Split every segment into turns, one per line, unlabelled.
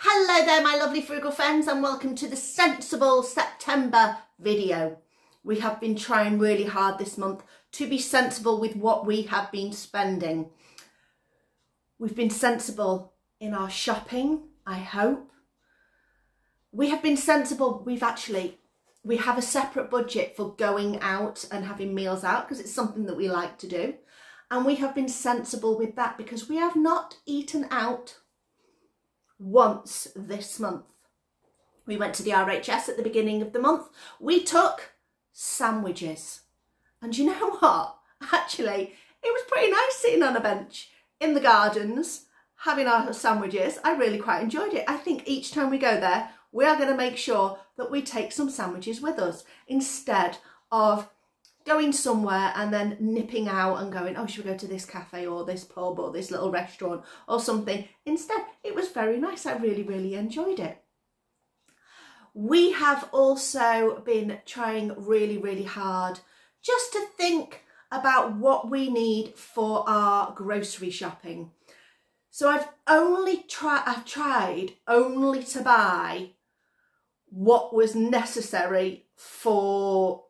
Hello there my lovely frugal friends, and welcome to the Sensible September video. We have been trying really hard this month to be sensible with what we have been spending. We've been sensible in our shopping, I hope. We have been sensible, we have a separate budget for going out and having meals out because it's something that we like to do. And we have been sensible with that because we have not eaten out once this month. We went to the RHS at the beginning of the month. We took sandwiches. And you know what? Actually, it was pretty nice sitting on a bench in the gardens having our sandwiches. I really quite enjoyed it. I think each time we go there, we are going to make sure that we take some sandwiches with us instead of going somewhere and then nipping out and going, oh, should we go to this cafe or this pub or this little restaurant or something? Instead, it was very nice. I really enjoyed it. We have also been trying really hard just to think about what we need for our grocery shopping. So I've tried only to buy what was necessary for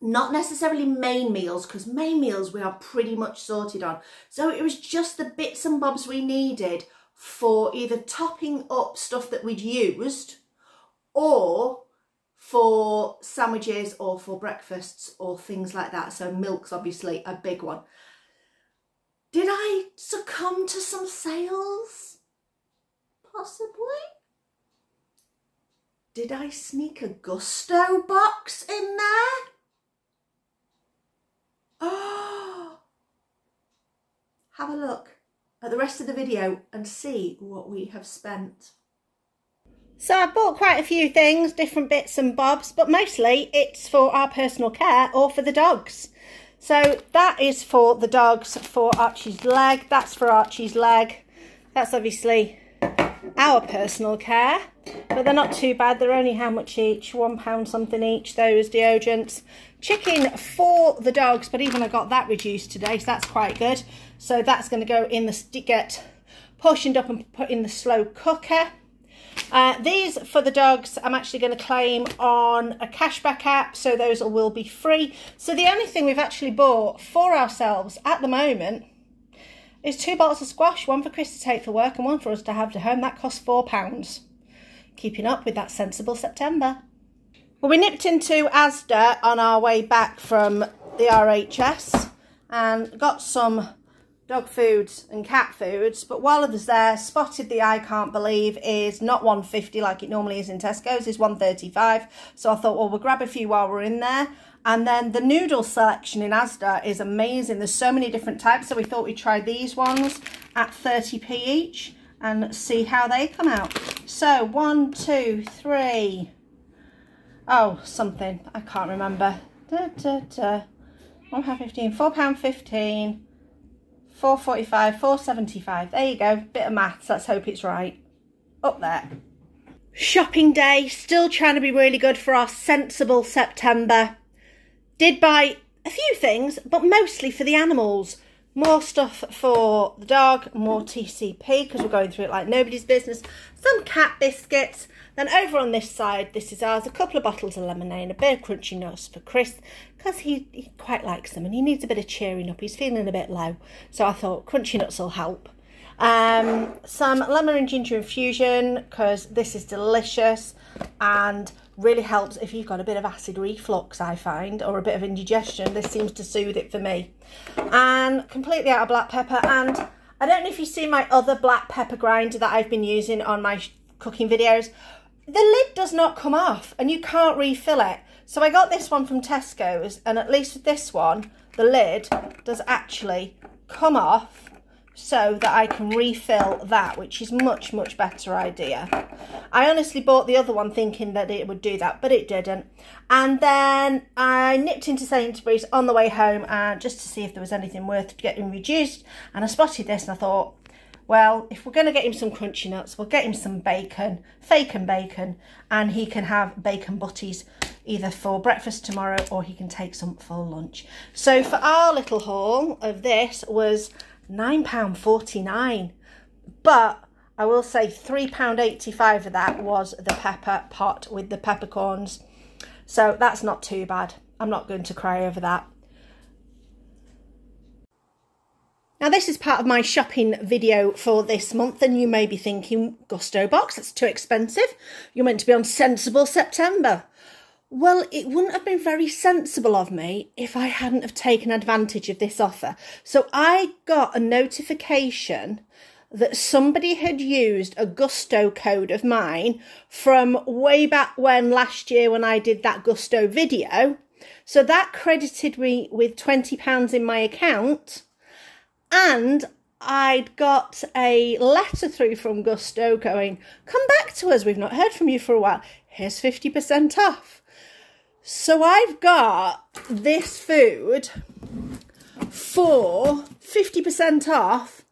not necessarily main meals, because main meals we are pretty much sorted on. So it was just the bits and bobs we needed for either topping up stuff that we'd used or for sandwiches or for breakfasts or things like that. So milk's obviously a big one. Did I succumb to some sales? Possibly. Did I sneak a Gousto box in there? Oh, have a look at the rest of the video and see what we have spent. So I've bought quite a few things, different bits and bobs, but mostly it's for our personal care or for the dogs. So that is for the dogs, for Archie's leg, that's for Archie's leg. That's obviously our personal care, but they're not too bad. They're only how much each? £1 something each, those deodorants. Chicken for the dogs, but even I got that reduced today, so that's quite good. So that's going to go in the, get portioned up and put in the slow cooker. These for the dogs I'm actually going to claim on a cashback app, so those will be free. So the only thing we've actually bought for ourselves at the moment is 2 bottles of squash, one for Chris to take for work and one for us to have to home. That costs £4. Keeping up with that sensible September. Well, we nipped into Asda on our way back from the RHS and got some dog foods and cat foods, but while I was there, spotted the I can't believe is not £1.50 like it normally is in Tesco's, is £1.35. So I thought, well, we'll grab a few while we're in there. And then the noodle selection in Asda is amazing. There's so many different types, so we thought we'd try these ones at 30p each and see how they come out. So 1, 2, 3... oh, something, I can't remember. £1.15, £4.15, £4.45, £4.75. There you go, bit of maths, let's hope it's right. Up there. Shopping day, still trying to be really good for our sensible September. Did buy a few things, but mostly for the animals. More stuff for the dog, more TCP, because we're going through it like nobody's business. Some cat biscuits. Then over on this side, this is ours, a couple of bottles of lemonade, a bit of crunchy nuts for Chris, because he quite likes them and he needs a bit of cheering up. He's feeling a bit low. So I thought crunchy nuts will help. Some lemon and ginger infusion, because this is delicious and really helps if you've got a bit of acid reflux, I find, or a bit of indigestion. This seems to soothe it for me. And completely out of black pepper. And I don't know if you see my other black pepper grinder that I've been using on my cooking videos. The lid does not come off and you can't refill it. So I got this one from Tesco's, and at least with this one, the lid does actually come off so that I can refill that, which is much better idea. I honestly bought the other one thinking that it would do that, but it didn't. And then I nipped into Sainsbury's on the way home just to see if there was anything worth getting reduced, and I spotted this and I thought, well, if we're going to get him some crunchy nuts, we'll get him some bacon, bacon, and he can have bacon butties either for breakfast tomorrow or he can take some for lunch. So for our little haul of this was £9.49, but I will say £3.85 of that was the pepper pot with the peppercorns. So that's not too bad. I'm not going to cry over that. Now this is part of my shopping video for this month, and you may be thinking, Gousto box, that's too expensive. You're meant to be on Centsible September. Well, it wouldn't have been very sensible of me if I hadn't have taken advantage of this offer. So I got a notification that somebody had used a Gousto code of mine from way back when, last year, when I did that Gousto video. So that credited me with £20 in my account, and I'd got a letter through from Gousto going, come back to us, we've not heard from you for a while, here's 50% off. So I've got this food for 50% off,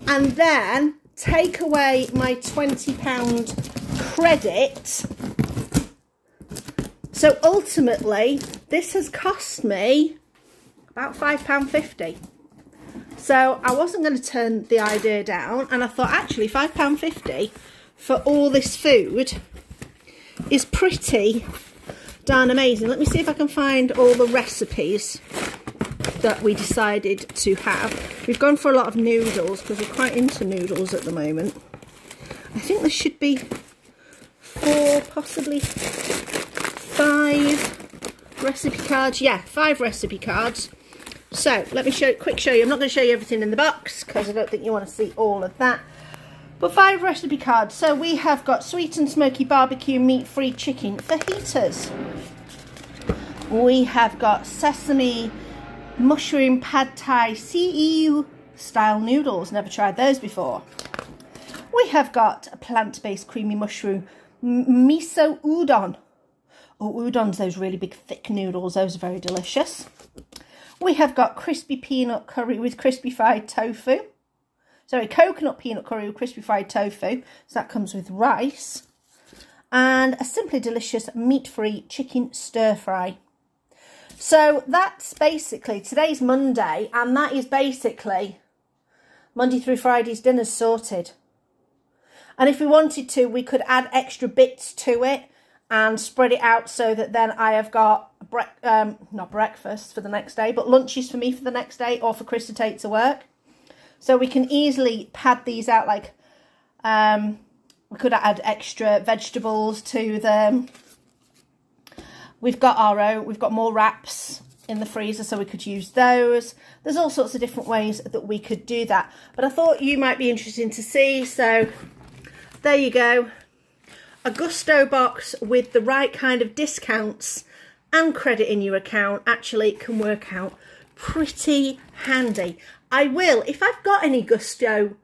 and then take away my £20 credit. So ultimately, this has cost me about £5.50. So I wasn't going to turn the idea down, and I thought actually £5.50 for all this food is pretty darn amazing. Let me see if I can find all the recipes that we decided to have. We've gone for a lot of noodles because we're quite into noodles at the moment. I think there should be 4, possibly 5 recipe cards. Yeah, 5 recipe cards. So let me show you. I'm not going to show you everything in the box because I don't think you want to see all of that. But 5 recipe cards. So we have got sweet and smoky barbecue meat-free chicken fajitas. We have got sesame mushroom pad thai CEU style noodles. Never tried those before. We have got a plant-based creamy mushroom miso udon. Oh, udon's those really big thick noodles. Those are very delicious. We have got crispy peanut curry with crispy fried tofu. Sorry, coconut peanut curry with crispy fried tofu. So that comes with rice. And a simply delicious meat-free chicken stir-fry. So that's basically, today's Monday, and that is basically Monday through Friday's dinners sorted. And if we wanted to, we could add extra bits to it and spread it out so that then I have got, not breakfast for the next day, but lunches for me for the next day, or for Chris to take to work. So we can easily pad these out, like, we could add extra vegetables to them. We've got more wraps in the freezer, so we could use those. There's all sorts of different ways that we could do that. But I thought you might be interested to see, so there you go. A Gousto box with the right kind of discounts and credit in your account actually can work out pretty handy. I will, if I've got any Gousto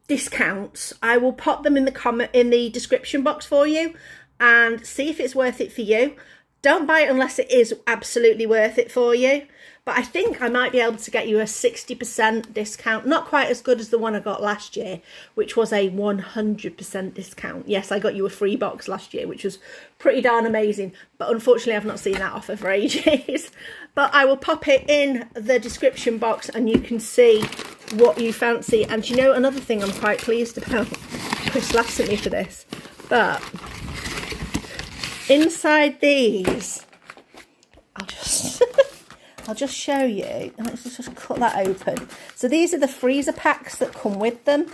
discounts, I will pop them in the description box for you and see if it's worth it for you. Don't buy it unless it is absolutely worth it for you. But I think I might be able to get you a 60% discount. Not quite as good as the one I got last year, which was a 100% discount. Yes, I got you a free box last year, which was pretty darn amazing. But unfortunately, I've not seen that offer for ages. But I will pop it in the description box and you can see what you fancy. And you know, another thing I'm quite pleased about. Chris laughs at me for this. But inside these, I'll just show you. Let's just cut that open. So these are the freezer packs that come with them.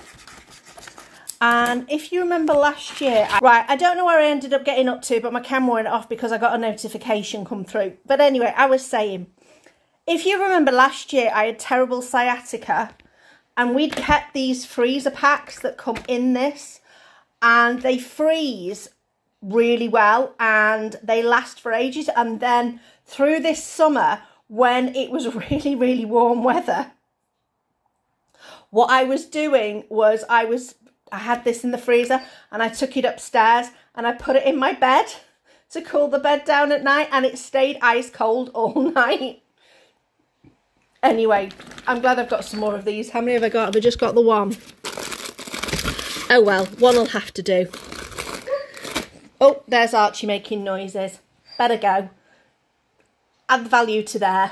And if you remember last year, right, I don't know where I ended up getting up to, but my camera went off because I got a notification come through. But anyway, I was saying, if you remember last year, I had terrible sciatica and we'd kept these freezer packs that come in this, and they freeze really well and they last for ages. And then through this summer, when it was really, really warm weather, what I was doing was I had this in the freezer and I took it upstairs and I put it in my bed to cool the bed down at night, and it stayed ice cold all night. Anyway, I'm glad I've got some more of these. How many have I got? Have I just got the one? Oh well, one will have to do. Oh, there's Archie making noises. Better go. Add the value to there.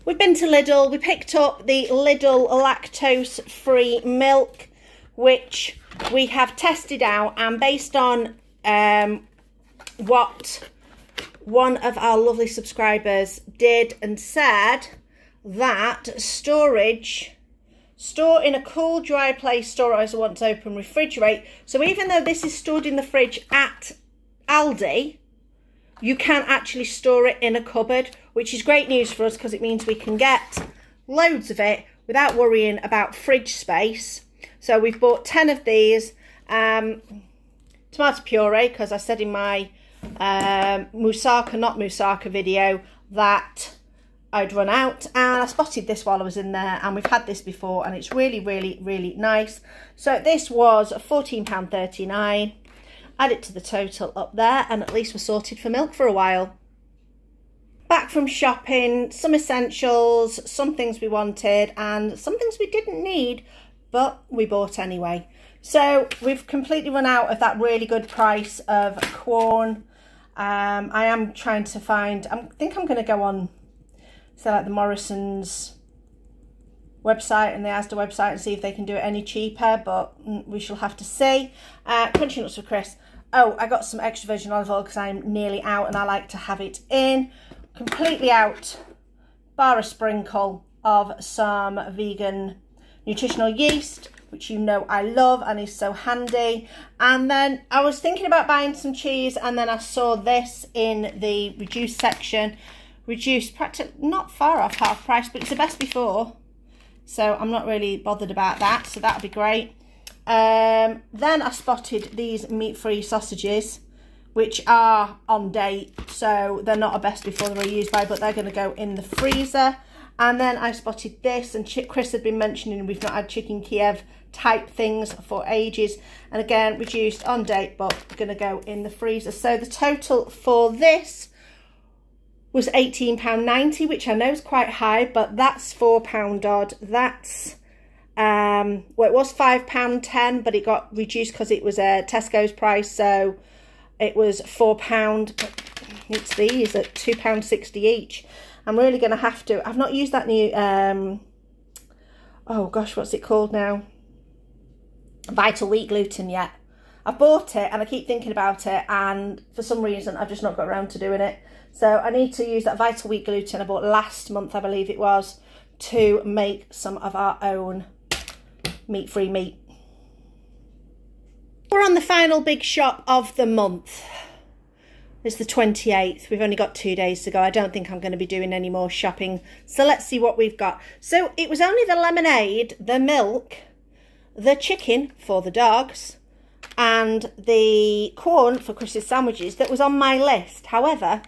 We've been to Lidl. We picked up the Lidl lactose-free milk. which we have tested out, and based on what one of our lovely subscribers did and said, that store in a cool, dry place, store it as I want to open, refrigerate. So even though this is stored in the fridge at Aldi, you can actually store it in a cupboard, which is great news for us because it means we can get loads of it without worrying about fridge space. So we've bought 10 of these. Tomato puree, because I said in my moussaka, not moussaka video that I'd run out, and I spotted this while I was in there, and we've had this before, and it's really, really, really nice. So this was £14.39. Add it to the total up there, and at least we're sorted for milk for a while. Back from shopping, some essentials, some things we wanted, and some things we didn't need, but we bought anyway. So we've completely run out of that really good price of corn. I am trying to find, I think I'm going to go on, so like the Morrison's website and the Asda website and see if they can do it any cheaper, but we shall have to see. Crunchy nuts for Chris. Oh, I got some extra virgin olive oil because I'm nearly out and I like to have it in. Completely out, bar a sprinkle of some vegan nutritional yeast, which you know I love and is so handy. And then I was thinking about buying some cheese, and then I saw this in the reduced section. Reduced, practically not far off half price, but it's the best before, so I'm not really bothered about that, so that'll be great. Then I spotted these meat-free sausages, which are on date, so they're not a best before, they're a used by, but they're going to go in the freezer. And then I spotted this, and Chris had been mentioning we've not had chicken Kiev type things for ages, and again reduced, on date, but going to go in the freezer. So the total for this was £18.90, which I know is quite high, but that's £4 odd. That's well, it was £5.10, but it got reduced because it was a Tesco's price, so it was £4. But it's these at £2.60 each. I'm really going to have to. I've not used that new oh gosh, what's it called now? Vital Wheat gluten yet. I bought it and I keep thinking about it, and for some reason I've just not got around to doing it. So I need to use that Vital Wheat gluten I bought last month, I believe it was, to make some of our own meat-free meat. We're on the final big shop of the month. It's the 28th. We've only got 2 days to go. I don't think I'm going to be doing any more shopping. So let's see what we've got. So it was only the lemonade, the milk, the chicken for the dogs, and the corn for Chris's sandwiches that was on my list. However,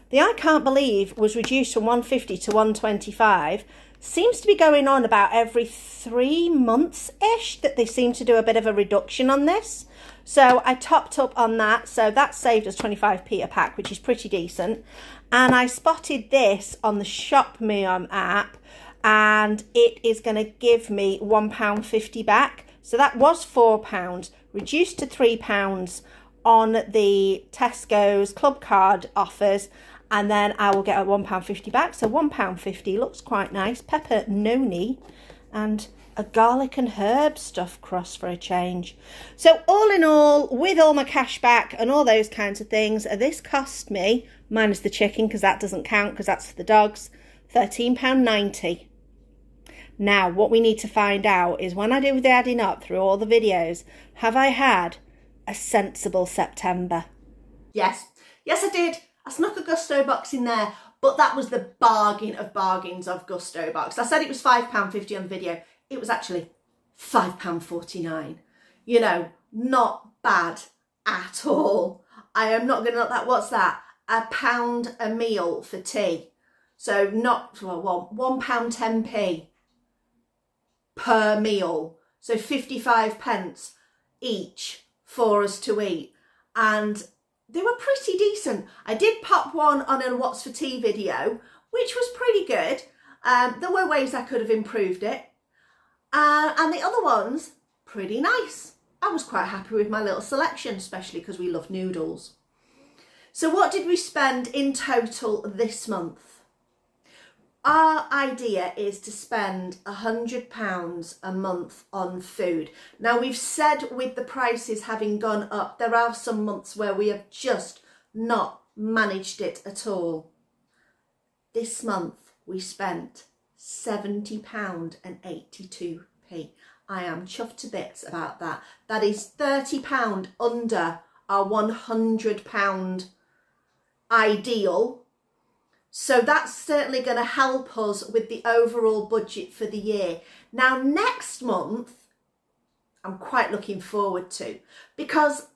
the I can't believe was reduced from 150 to 125. Seems to be going on about every 3 months-ish that they seem to do a bit of a reduction on this. So I topped up on that. So that saved us 25p a pack, which is pretty decent. And I spotted this on the Shop Me app, and it is going to give me £1.50 back. So that was £4, reduced to £3 on the Tesco's Club Card offers. And then I will get a £1.50 back. So £1.50 looks quite nice. Pepper noni and a garlic and herb stuff cross for a change. So all in all, with all my cash back and all those kinds of things, this cost me, minus the chicken because that doesn't count because that's for the dogs, £13.90. Now, what we need to find out is when I do the adding up through all the videos, have I had a sensible September? Yes. Yes, I did. I snuck a Gousto box in there, but that was the bargain of bargains of Gousto box. I said it was £5.50 on the video. It was actually £5.49. You know, not bad at all. I am not going to let that, what's that? £1 a meal for tea. So not, well, £1.10p per meal. So 55 pence each for us to eat. And they were pretty decent. I did pop one on a What's for Tea video, which was pretty good. There were ways I could have improved it. And the other ones, pretty nice. I was quite happy with my little selection, especially because we love noodles. So what did we spend in total this month? Our idea is to spend £100 a month on food. Now, we've said with the prices having gone up, there are some months where we have just not managed it at all. This month we spent £70.82. I am chuffed to bits about that. That is £30 under our £100 ideal. So that's certainly going to help us with the overall budget for the year. Now, next month, I'm quite looking forward to, because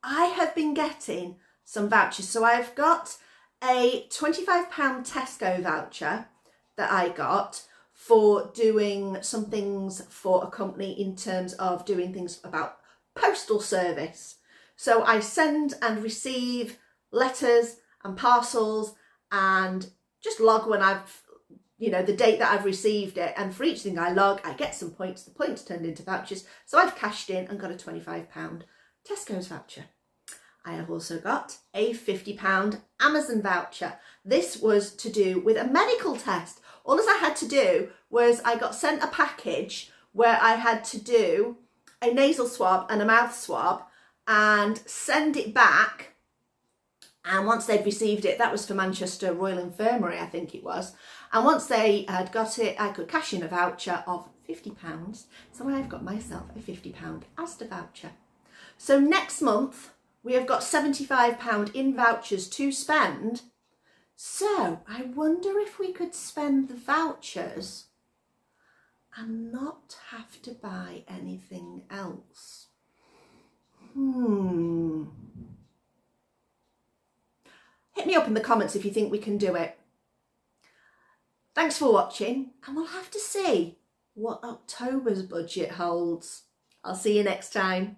I have been getting some vouchers. So I've got a £25 Tesco voucher that I got for doing some things for a company in terms of doing things about postal service. So I send and receive letters and parcels and just log when I've, the date that I've received it. And for each thing I log, I get some points. The points turned into vouchers. So I've cashed in and got a £25 Tesco's voucher. I have also got a £50 Amazon voucher. This was to do with a medical test. All I had to do was I got sent a package where I had to do a nasal swab and a mouth swab and send it back. And once they'd received it, that was for Manchester Royal Infirmary, I think it was. And once they had got it, I could cash in a voucher of £50. So I've got myself a £50 Asda voucher. So next month, we have got £75 in vouchers to spend. So I wonder if we could spend the vouchers and not have to buy anything else. Hit me up in the comments if you think we can do it. Thanks for watching, and we'll have to see what October's budget holds. I'll see you next time.